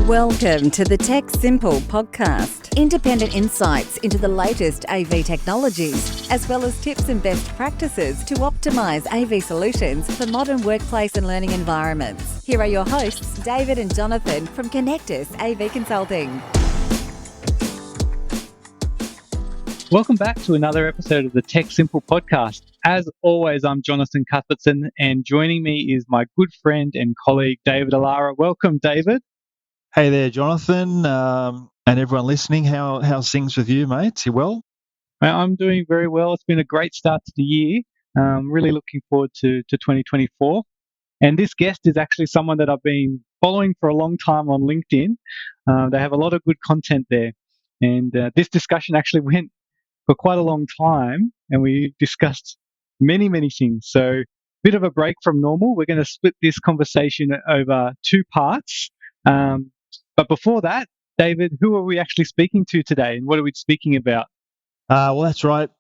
Welcome to the Tech Simple podcast. Independent insights into the latest AV technologies, as well as tips and best practices to optimize AV solutions for modern workplace and learning environments. Here are your hosts, David and Jonathan from Konnectus AV Consulting. Welcome back to another episode of the Tech Simple podcast. As always, I'm Jonathan Cuthbertson, and joining me is my good friend and colleague, David Allara. Welcome, David. Hey there, Jonathan, and everyone listening. How's things with you, mate? You well? I'm doing very well. It's been a great start to the year. Really looking forward to 2024. And this guest is actually someone that I've been following for a long time on LinkedIn. They have a lot of good content there. And this discussion actually went for quite a long time, and we discussed many things. So a bit of a break from normal. We're going to split this conversation over two parts. But before that, David, who are we actually speaking to today, and what are we speaking about? Well, that's right,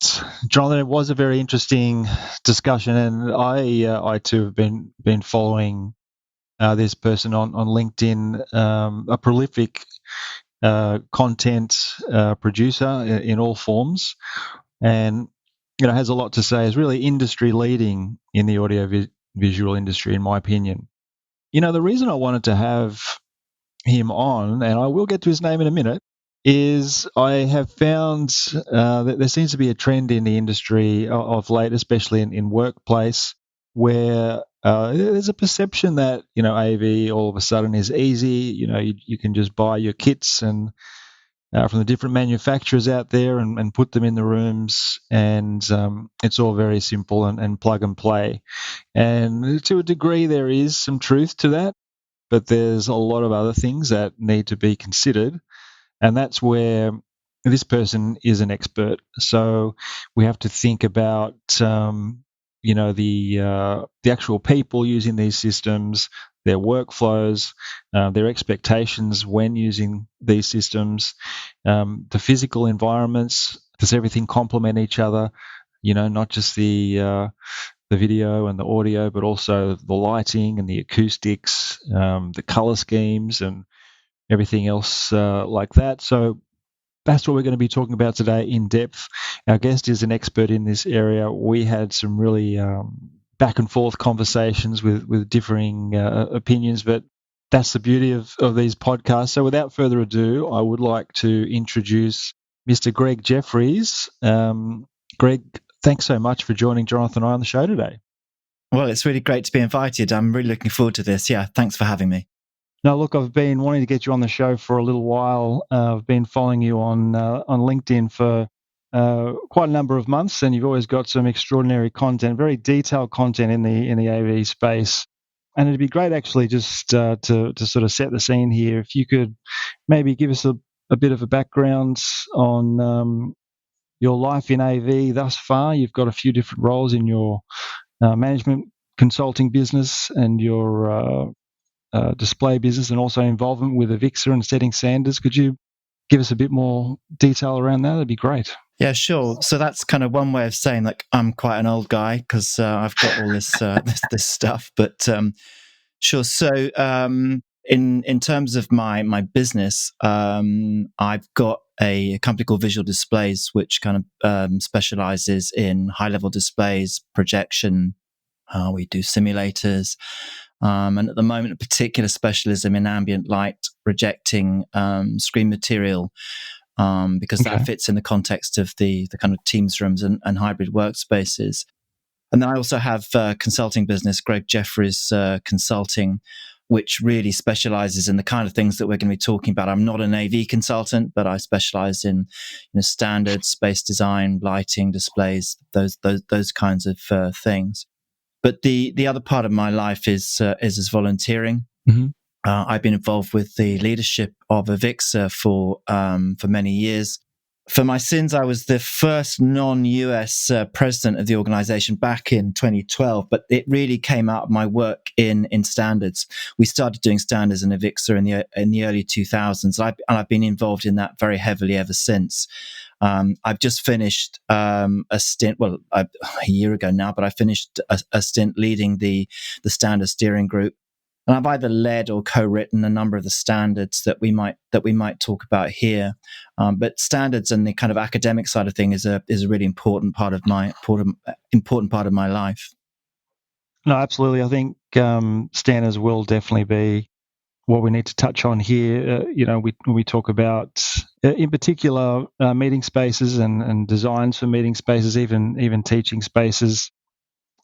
Jonathan. It was a very interesting discussion, and I too have been following this person on LinkedIn, a prolific content producer in all forms, and has a lot to say. Is really industry leading in the audio visual industry, in my opinion. The reason I wanted to have him on, and I will get to his name in a minute, is I have found that there seems to be a trend in the industry of late, especially in workplace, where there's a perception that AV all of a sudden is easy. You can just buy your kits and from the different manufacturers out there and put them in the rooms, and it's all very simple and plug and play. And to a degree, there is some truth to that. But there's a lot of other things that need to be considered, and that's where this person is an expert. So we have to think about, the actual people using these systems, their workflows, their expectations when using these systems, the physical environments. Does everything complement each other? Not just the video and the audio, but also the lighting and the acoustics, the color schemes and everything else like that. So that's what we're going to be talking about today in depth. Our guest is an expert in this area. We had some really back and forth conversations with differing opinions, but that's the beauty of these podcasts. So without further ado, I would like to introduce Mr. Greg Jeffries. Greg, thanks so much for joining Jonathan and I on the show today. Well, it's really great to be invited. I'm really looking forward to this. Yeah, thanks for having me. No, look, I've been wanting to get you on the show for a little while. I've been following you on LinkedIn for quite a number of months, and you've always got some extraordinary content, very detailed content in the AV space. And it'd be great, actually, just to sort of set the scene here. If you could maybe give us a bit of a background on your life in AV thus far. You've got a few different roles in your management consulting business and your display business, and also involvement with AVIXA and setting standards. Could you give us a bit more detail around that? That'd be great. Yeah, sure. So that's kind of one way of saying like I'm quite an old guy because I've got all this this stuff. But sure. So in terms of my business, I've got a company called Visual Displays, which kind of specializes in high-level displays, projection. We do simulators. And at the moment, a particular specialism in ambient light projecting screen material, because that fits in the context of the kind of Teams rooms and hybrid workspaces. And then I also have a consulting business, Greg Jeffries Consulting, which really specializes in the kind of things that we're going to be talking about. I'm not an AV consultant, but I specialize in standards, space design, lighting, displays, those kinds of things. But the other part of my life is as volunteering. Mm-hmm. I've been involved with the leadership of AVIXA for many years. For my sins, I was the first non-US president of the organization back in 2012, but it really came out of my work in standards. We started doing standards in AVIXA in the early 2000s, and I've been involved in that very heavily ever since. I've just finished a stint, a year ago now, but I finished a stint leading the standard steering group And I've either led or co-written a number of the standards that we might talk about here. But standards and the kind of academic side of things is a really important part of my life. No, absolutely. I think standards will definitely be what we need to touch on here. When we talk about, in particular, meeting spaces and designs for meeting spaces, even teaching spaces.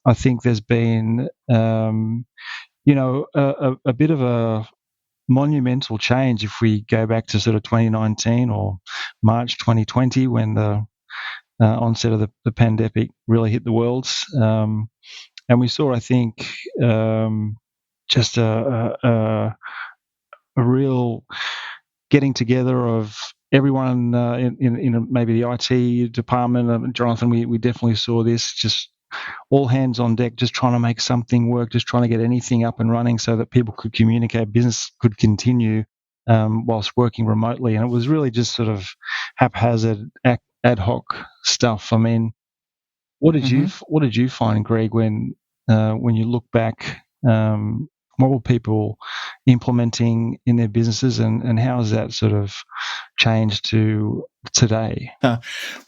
I think there's been, a bit of a monumental change if we go back to sort of 2019 or March 2020 when the onset of the pandemic really hit the world. And we saw, I think, just a real getting together of everyone in maybe the IT department. Jonathan, we definitely saw this, just all hands on deck, just trying to make something work, just trying to get anything up and running so that people could communicate, business could continue whilst working remotely. And it was really just sort of haphazard, ad hoc stuff. I mean, what did you find, Greg, when you look back? What were people implementing in their businesses, and how has that sort of changed to today?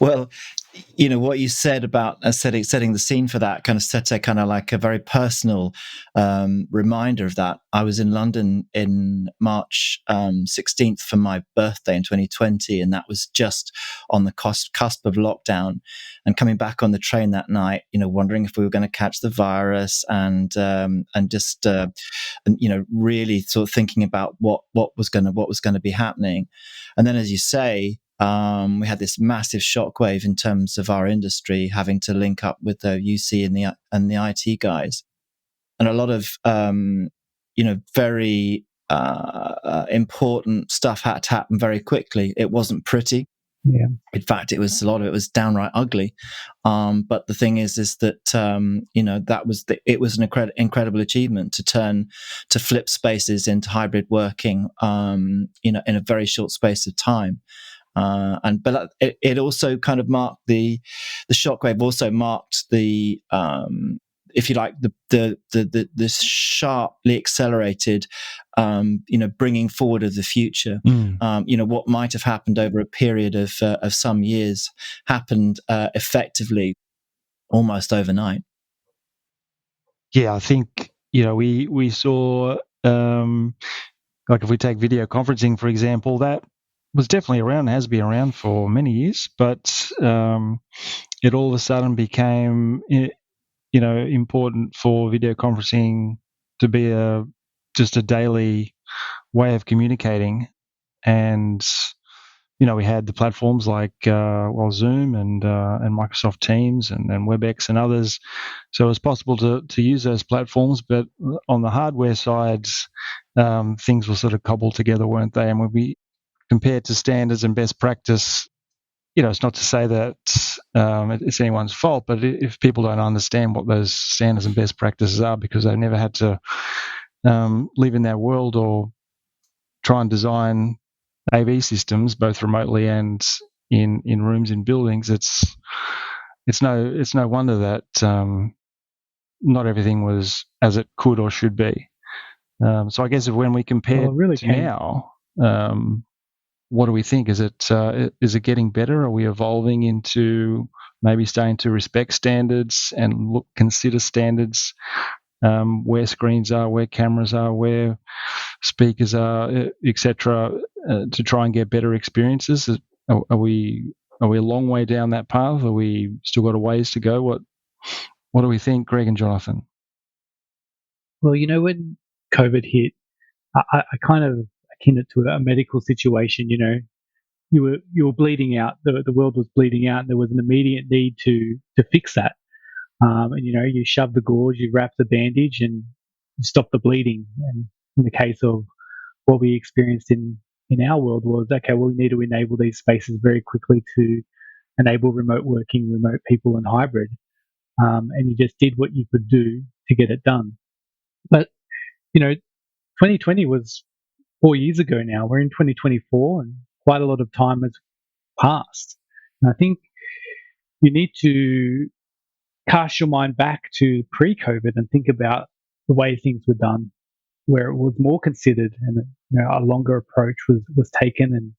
Well, what you said about setting the scene for that kind of set a kind of like a very personal reminder of that. I was in London in March 16th for my birthday in 2020, and that was just on the cusp of lockdown. And coming back on the train that night, wondering if we were going to catch the virus, and just really sort of thinking about what was going to be happening. And then, as you say, we had this massive shockwave in terms of our industry, having to link up with the UC and the IT guys, and a lot of very important stuff had to happen very quickly. It wasn't pretty. Yeah. In fact, a lot of it was downright ugly. But the thing is that it was an incredible achievement to flip spaces into hybrid working, in a very short space of time. But it also kind of marked the shockwave. Also marked the, if you like, the sharply accelerated, bringing forward of the future. What might have happened over a period of some years happened effectively almost overnight. Yeah, I think we saw, like if we take video conferencing for example, that was definitely around, has been around for many years, but it all of a sudden became, important for video conferencing to be just a daily way of communicating. And we had the platforms like Zoom and Microsoft Teams and WebEx and others, so it was possible to use those platforms. But on the hardware side, things were sort of cobbled together, weren't they? And when we compared to standards and best practice, it's not to say that it's anyone's fault, but if people don't understand what those standards and best practices are because they've never had to live in that world or try and design AV systems both remotely and in rooms in buildings, it's no wonder that not everything was as it could or should be. So I guess when we compare to now, what do we think? Is it getting better? Are we evolving into maybe starting to respect standards and consider standards, where screens are, where cameras are, where speakers are, etc., to try and get better experiences? Are we a long way down that path? Are we still got a ways to go? What do we think, Greg and Jonathan? Well, when COVID hit, I kind of akin it to a medical situation. You were bleeding out. The world was bleeding out, and there was an immediate need to fix that. And you shove the gauze, you wrap the bandage, and you stop the bleeding. And in the case of what we experienced in our world was, okay, well, we need to enable these spaces very quickly to enable remote working, remote people, and hybrid. And you just did what you could do to get it done. But 2020 was 4 years ago now. We're in 2024, and quite a lot of time has passed. And I think you need to cast your mind back to pre-COVID and think about the way things were done. where it was more considered and a longer approach was taken and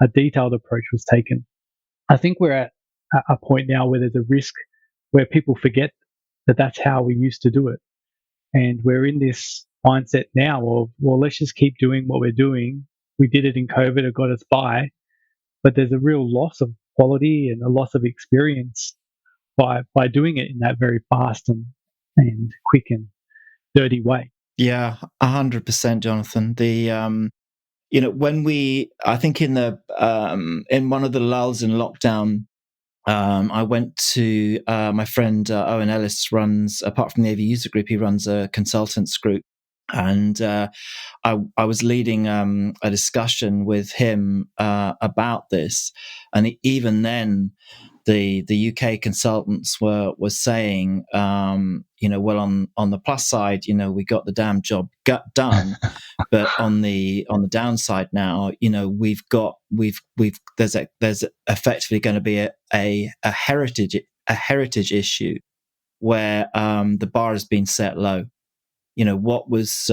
a detailed approach was taken. I think we're at a point now where there's a risk where people forget that that's how we used to do it. And we're in this mindset now of, well, let's just keep doing what we're doing. We did it in COVID, it got us by, but there's a real loss of quality and a loss of experience by doing it in that very fast and quick and dirty way. Yeah, 100%, Jonathan. I think in one of the lulls in lockdown, I went to my friend Owen Ellis apart from the AV user group, he runs a consultants group. And I was leading a discussion with him about this. And even then, the UK consultants were saying, well, on the plus side, we got the damn job done, but on the downside now, there's effectively going to be a heritage issue where the bar has been set low. What was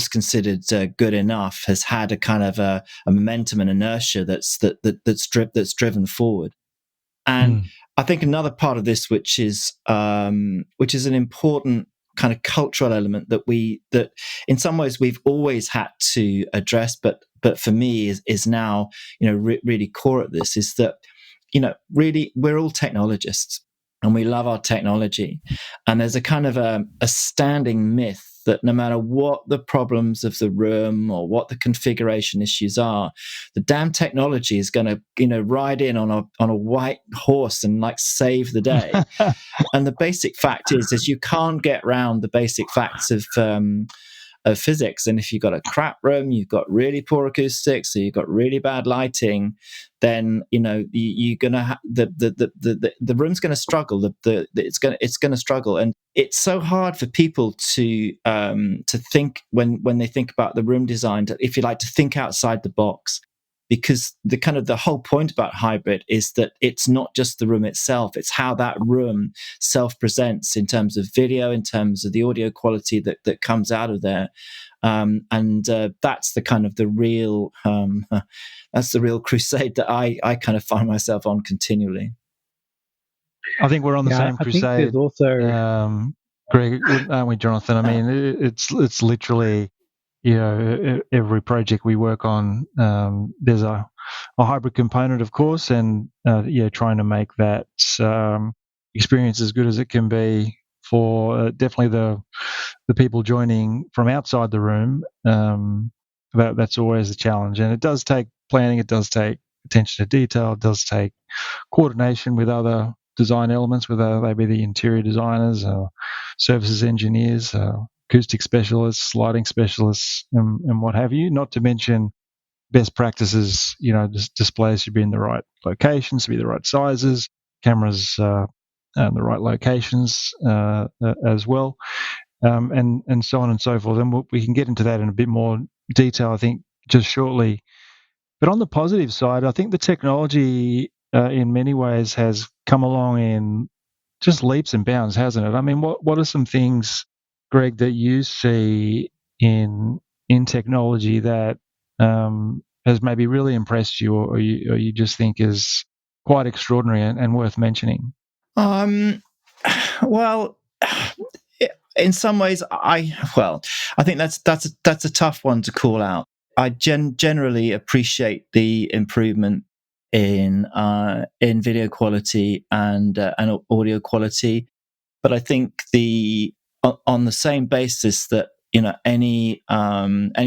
considered good enough has had a kind of a momentum and inertia that's driven forward. And I think another part of this, which is an important kind of cultural element that in some ways we've always had to address, but for me is now really core at this, is that really we're all technologists and we love our technology, and there's a kind of a standing myth that no matter what the problems of the room or what the configuration issues are, the damn technology is going to ride in on a white horse and save the day. And the basic fact is you can't get around the basic facts of physics. And if you've got a crap room, you've got really poor acoustics, or you've got really bad lighting, then you're gonna the room's going to struggle. It's going to struggle, and it's so hard for people to think when they think about the room design, if you like, to think outside the box. Because the whole point about hybrid is that it's not just the room itself, it's how that room self-presents in terms of video, in terms of the audio quality that comes out of there. And that's the kind of the real crusade that I kind of find myself on continually. I think we're on the same crusade. I think there's also Greg, aren't we, Jonathan? I mean, it's literally, every project we work on, there's a hybrid component, of course, and trying to make that experience as good as it can be for definitely the people joining from outside the room. That's always a challenge, and it does take planning, it does take attention to detail, it does take coordination with other design elements, whether they be the interior designers or services engineers, acoustic specialists, lighting specialists, and what have you. Not to mention best practices, displays should be in the right locations, to be the right sizes, cameras in the right locations as well, and so on and so forth. And we can get into that in a bit more detail, I think, just shortly. But on the positive side, I think the technology in many ways has come along in just leaps and bounds, hasn't it? I mean, what are some things, Greg, that you see in technology that has maybe really impressed you, or you just think is quite extraordinary and worth mentioning? Well, in some ways, I think that's a tough one to call out. I generally appreciate the improvement in video quality and audio quality, but I think on the same basis that any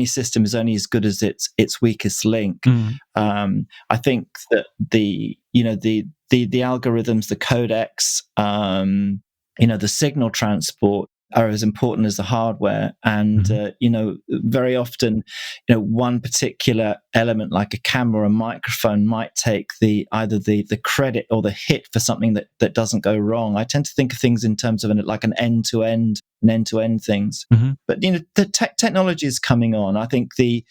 system is only as good as its weakest link. I think that the algorithms, the codecs, the signal transport are as important as the hardware, and very often one particular element like a camera or a microphone might take either the credit or the hit for something that doesn't go wrong. I tend to think of things in terms of an end-to-end things. But the technology is coming on. I think the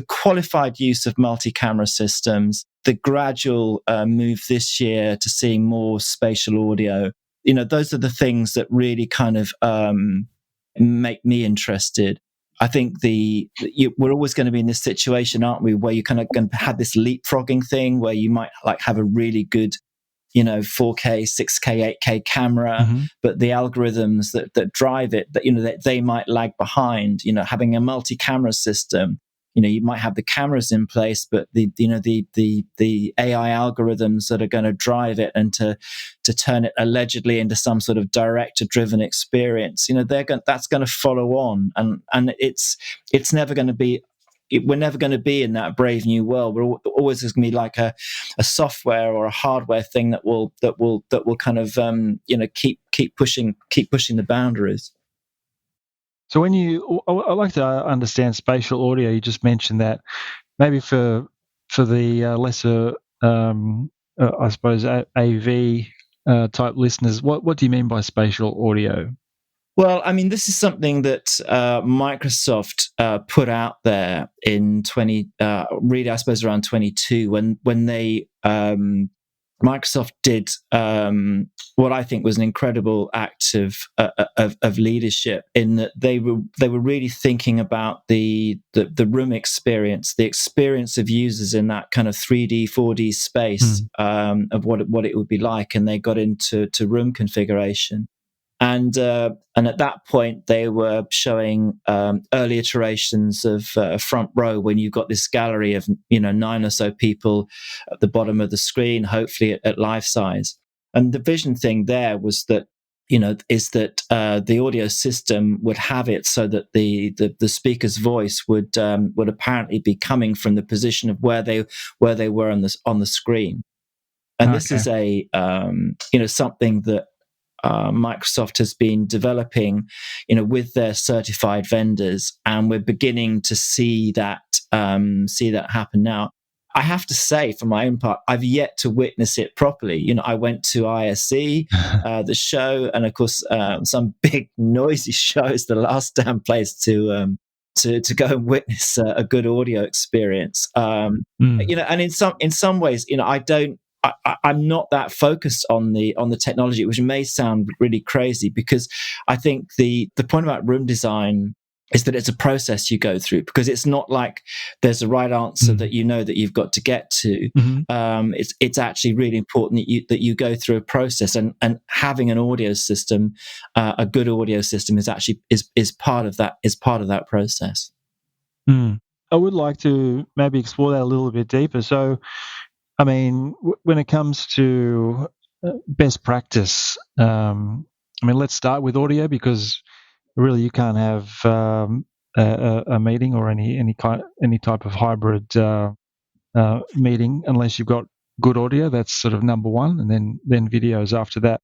qualified use of multi-camera systems, the gradual move this year to seeing more spatial audio, those are the things that really kind of make me interested. I think we're always going to be in this situation, aren't we, where you're kind of going to have this leapfrogging thing where you might like have a really good 4K, 6K, 8K camera, but the algorithms that drive it, that they might lag behind. Having a multi-camera system, you might have the cameras in place, but the AI algorithms that are going to drive it and to turn it allegedly into some sort of director-driven experience, that's going to follow on, and it's never going to be. We're never going to be in that brave new world. We're always going to be like a software or a hardware thing that will kind of keep pushing the boundaries. So I like to understand spatial audio. You just mentioned that maybe for the lesser, I suppose, AV type listeners. What do you mean by spatial audio? Well, I mean, this is something that Microsoft put out there in really, I suppose, around 22, when they Microsoft did what I think was an incredible act of leadership, in that they were really thinking about the room experience, the experience of users in that kind of 3D, 4D space of what it would be like, and they got into room configuration. And at that point, they were showing early iterations of Front Row, when you've got this gallery of 9 or so people at the bottom of the screen, hopefully at life size. And the vision thing there was that the audio system would have it so that the speaker's voice would apparently be coming from the position of where they were on the screen. And this is something that Microsoft has been developing, with their certified vendors, and we're beginning to see that happen now. I have to say, for my own part, I've yet to witness it properly. I went to ISE, the show, and of course, some big noisy shows. The last damn place to go and witness a good audio experience. And in some ways, I'm not that focused on the technology, which may sound really crazy, because I think the point about room design is that it's a process you go through, because it's not like there's a right answer that that you've got to get to. It's actually really important that you go through a process, and having an audio system, a good audio system, is actually is part of that process. I would like to maybe explore that a little bit deeper. So, I mean, when it comes to best practice, let's start with audio, because really you can't have a meeting or any type of hybrid meeting unless you've got good audio. That's sort of number one, and then videos after that.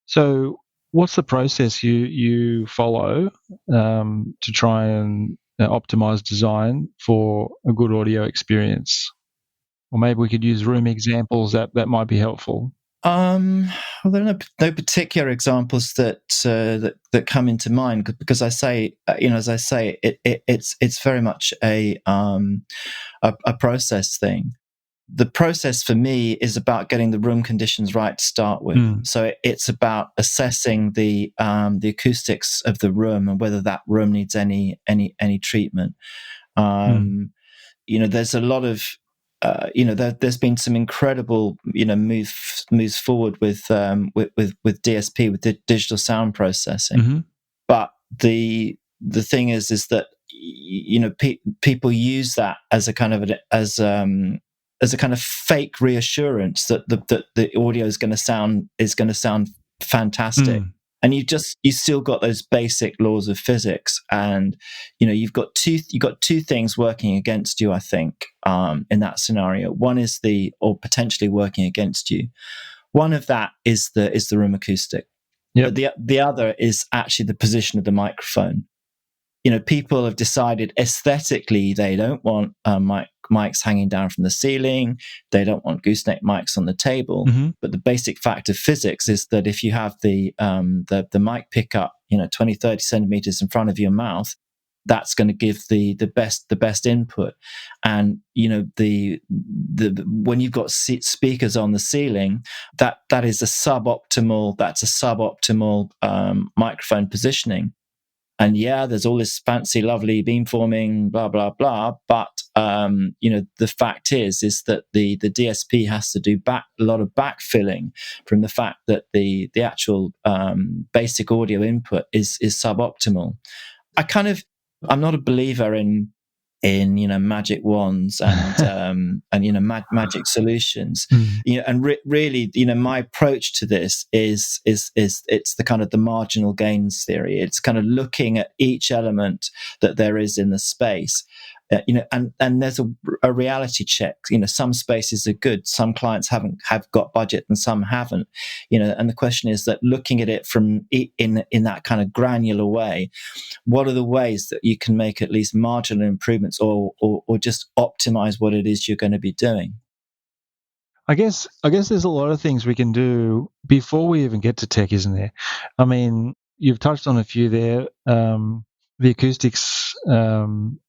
So, what's the process you follow to try and optimize design for a good audio experience? Or maybe we could use room examples that might be helpful. Well, there are no particular examples that come into mind, because I say, as I say, it's very much a process thing. The process for me is about getting the room conditions right to start with. So it's about assessing the acoustics of the room and whether that room needs any treatment. There's a lot of there's been some incredible moves forward with DSP, with digital sound processing. But the thing is that people use that as a kind of fake reassurance that the audio is going to sound fantastic. And you still got those basic laws of physics, and you've got two things working against you, I think, in that scenario. One is or potentially working against you. One of that is the room acoustic. But the other is actually the position of the microphone. People have decided aesthetically they don't want mics hanging down from the ceiling. They don't want gooseneck mics on the table. But the basic fact of physics is that if you have the mic pickup, 20, 30 centimeters in front of your mouth, that's going to give the best input. And when you've got speakers on the ceiling, that is a suboptimal microphone positioning. yeah, there's all this fancy, lovely beamforming, blah blah blah. But the fact is that the DSP has to do a lot of backfilling from the fact that the actual basic audio input is suboptimal. I'm not a believer in magic wands and magic solutions. And really, my approach to this is it's the kind of the marginal gains theory. It's kind of looking at each element that there is in the space. And there's a reality check. Some spaces are good, some clients have got budget, and some haven't. And the question is that looking at it from in that kind of granular way, what are the ways that you can make at least marginal improvements, or just optimize what it is you're going to be doing? I guess there's a lot of things we can do before we even get to tech, isn't there? I mean, you've touched on a few there. The acoustics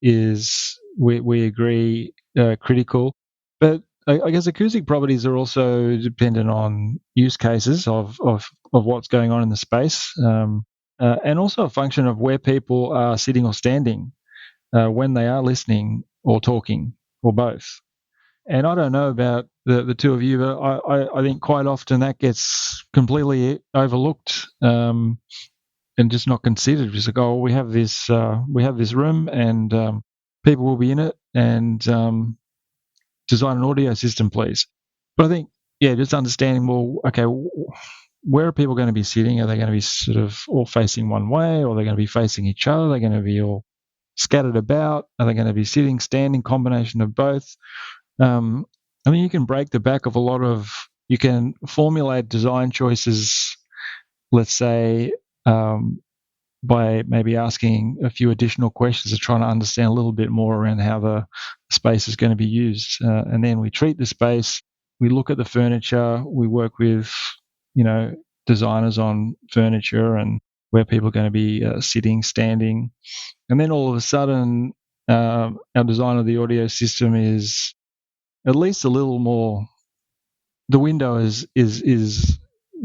is, we agree, critical. But I guess acoustic properties are also dependent on use cases of what's going on in the space, and also a function of where people are sitting or standing when they are listening or talking, or both. And I don't know about the two of you, but I think quite often that gets completely overlooked and just not considered. Just like, oh, we have this room, and people will be in it, and design an audio system, please. But I think, just understanding, well, okay, where are people going to be sitting? Are they going to be sort of all facing one way, or are they going to be facing each other? Are they going to be all scattered about? Are they going to be sitting, standing, combination of both? I mean, you can break the back of you can formulate design choices, let's say, by maybe asking a few additional questions to try to understand a little bit more around how the space is going to be used. And then we treat the space, we look at the furniture, we work with, designers on furniture and where people are going to be sitting, standing. And then all of a sudden, our design of the audio system is at least a little more, the window is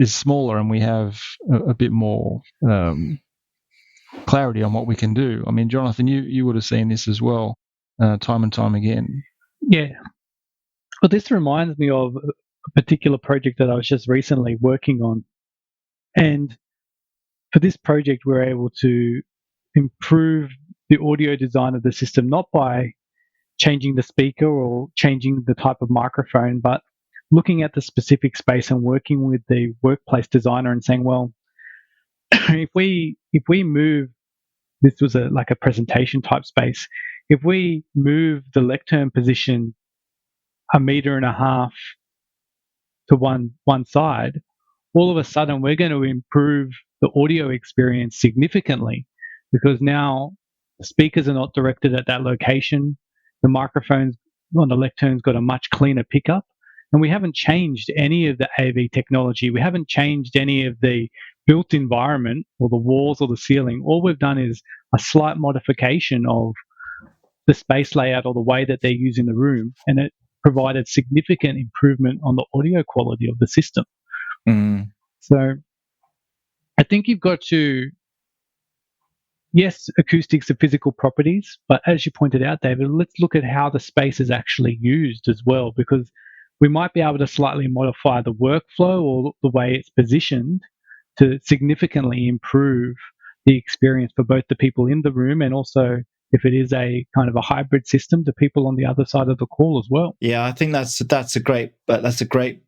smaller, and we have a bit more clarity on what we can do. I mean, Jonathan, you would have seen this as well, time and time again. Yeah. Well, this reminds me of a particular project that I was just recently working on. And for this project, we were able to improve the audio design of the system, not by changing the speaker or changing the type of microphone, but looking at the specific space and working with the workplace designer and saying, well, if we move, this was like a presentation type space, if we move the lectern position 1.5 meters to one side, all of a sudden we're going to improve the audio experience significantly, because now the speakers are not directed at that location. The microphones on the lectern's got a much cleaner pickup, and we haven't changed any of the AV technology. We haven't changed any of the built environment or the walls or the ceiling. All we've done is a slight modification of the space layout or the way that they're using the room, and it provided significant improvement on the audio quality of the system. So I think you've got to, yes, acoustics are physical properties, but as you pointed out, David, let's look at how the space is actually used as well, because we might be able to slightly modify the workflow or the way it's positioned to significantly improve the experience for both the people in the room, and also, if it is a kind of a hybrid system, the people on the other side of the call as well. Yeah, I think that's a great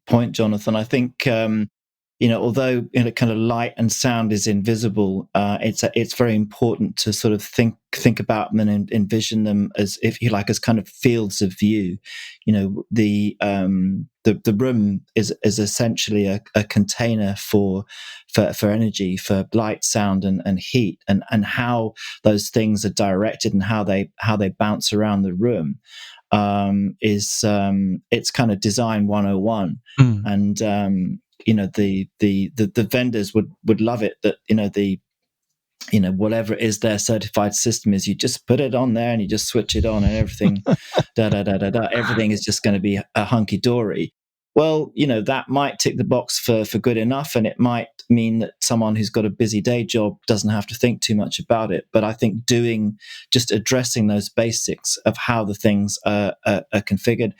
point, Jonathan. I think although kind of light and sound is invisible, it's very important to sort of think about them and envision them as, if you like, as kind of fields of view. The room is essentially a container for energy, for light, sound, and heat, and how those things are directed and how they bounce around the room. It's kind of design 101. And the vendors would love it that whatever it is their certified system is, you just put it on there and you just switch it on and everything everything is just going to be a hunky dory. Well, that might tick the box for good enough, and it might mean that someone who's got a busy day job doesn't have to think too much about it. But I think just addressing those basics of how the things are configured,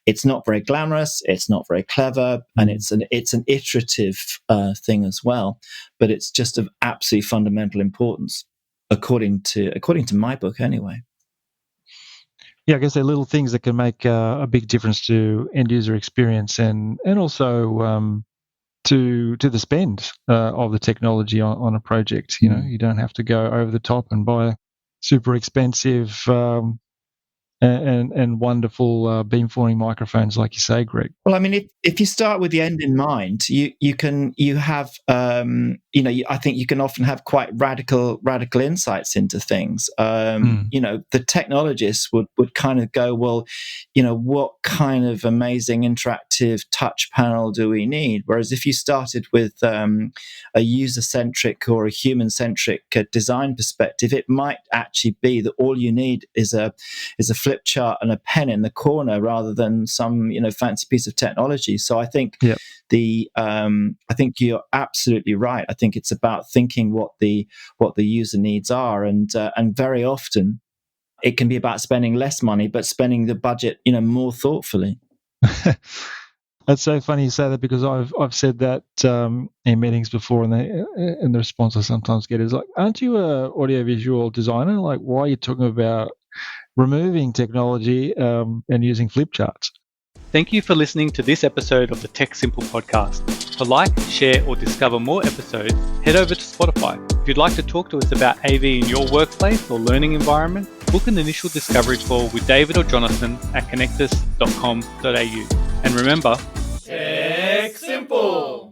it's not very glamorous, it's not very clever, and it's an iterative thing as well. But it's just of absolutely fundamental importance, according to my book, anyway. Yeah, I guess they're little things that can make a big difference to end user experience and also to the spend of the technology on a project. You know, you don't have to go over the top and buy super expensive and wonderful beamforming microphones, like you say, Greg. Well, I mean, if you start with the end in mind, I think you can often have quite radical insights into things. The technologists would kind of go, well, what kind of amazing interactive touch panel do we need? Whereas if you started with a user-centric or a human-centric design perspective, it might actually be that all you need is a flip chart and a pen in the corner rather than some fancy piece of technology. So I think I think you're absolutely right. I think it's about thinking what the user needs are, and very often it can be about spending less money but spending the budget more thoughtfully. That's so funny you say that, because I've said that in meetings before, and the response I sometimes get is like, "Aren't you a audiovisual designer? Like, why are you talking about removing technology and using flip charts?" Thank you for listening to this episode of the Tech Simple podcast. To like, share, or discover more episodes, head over to Spotify. If you'd like to talk to us about AV in your workplace or learning environment, book an initial discovery call with David or Jonathan at konnectus.com.au. And remember, Tech Simple!